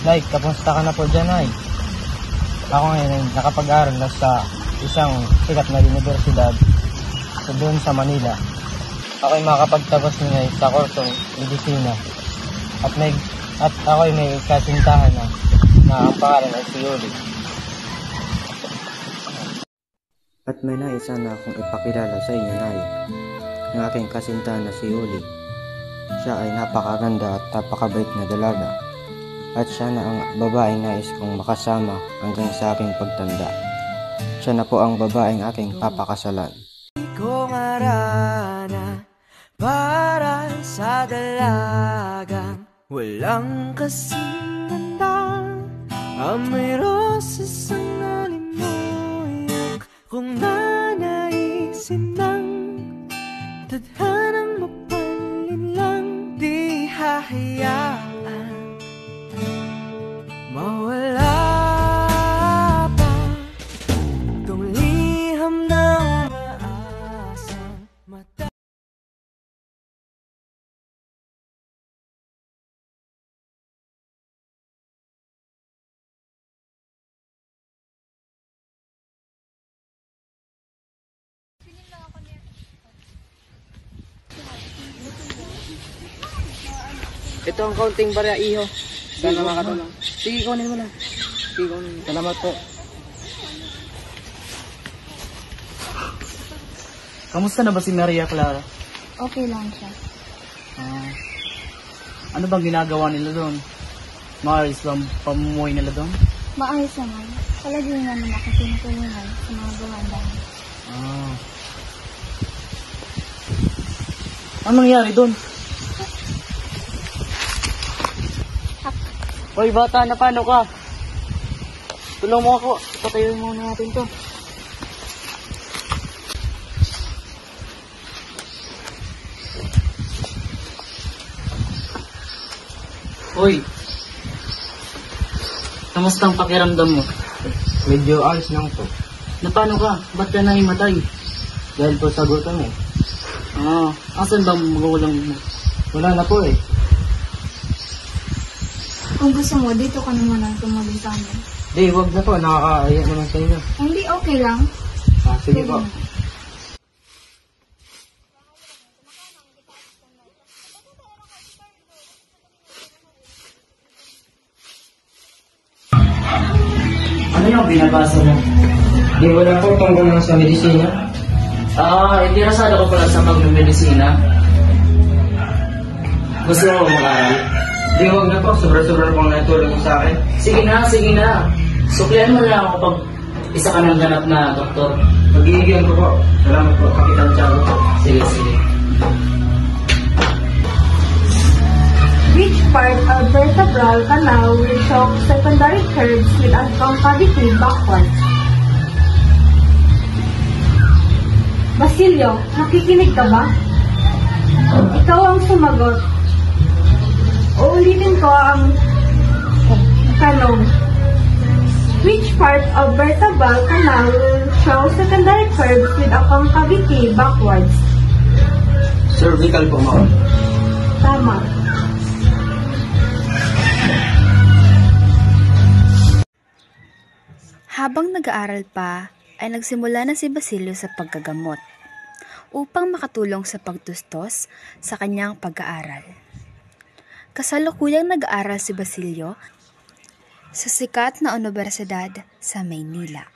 Nay, kamusta ka na po dyan, Nay? Ako ngayon ay nakapag-aral na sa isang sikat na universidad doon sa Manila. Ako ay makapagtapos ngayon sa kursong medisina. At ako ay may kasintahan na ang pangalan ay si Yuli. At may nais sana akong ipakilala sa inyo, Nay, ng aking kasintahan na si Yuli. Siya ay napakaganda at napakabait na dalaga. At siya na ang babaeng nais kong makasama hanggang sa aking pagtanda. Siya na po ang babaeng aking papakasalan. Kung arana para sa dalagang walang kasing ganda, amoy roses ang alimuyak kung nanaisin ng tadhanang mapalin lang, di hahayaan mawala pa itong liham na umaasang mata. Ito ang kaunting barya, iho. Sana makatulong. Sige, kunin mo lang. Sige, kunin mo. Salamat po. Kamusta na ba si Maria Clara? Okay lang siya. Ano bang ginagawa nila doon? Maayos bang pamumuhay nila doon? Maayos naman. Palagi naman ako tinutulungan sa mga gawain. Ano nangyari doon? Hoy, bata, na paano ka? Tulong mo ako. Patayin muna natin to. Hoy, kamusta ang pakiramdam mo? Medyo ayos lang po. Na paano ka? Ba't ka nahimatay? Dahil po sa gutom eh. Asan ba magulang mo? Wala na po eh. Kung gusto mo, dito ka naman ang tumulong sa amin. Di, wag na po. Nakakaaya naman sa inyo. Hindi, okay lang. Sige po. Ano yung binabasa mo? Di, wala po tungkol lang sa medisina. Interesado ko pala sa pagmamedisina. Gusto mo mag-aral? Di, wag na po. Sobra-sobra pong natulong mo sa akin. Sige na. Suklihan mo lang ako pag isa ka ng ganap na doktor. Magiging ko po. Salamat po, Kapitan Tiago. Sige. Which part of vertebral canal will show secondary curves with concavity backwards? Basilio, nakikinig ka ba? Ikaw ang sumagot. Uulitin ko ang tanong. Which part of vertebral canal will show secondary curves with a concavity backwards? Cervical po, ma'am. Tama. Habang nag-aaral pa, ay nagsimula na si Basilio sa paggagamot upang makatulong sa pagtustos sa kanyang pag-aaral. Kasalukuyang nag-aaral si Basilio sa sikat na universidad sa Maynila.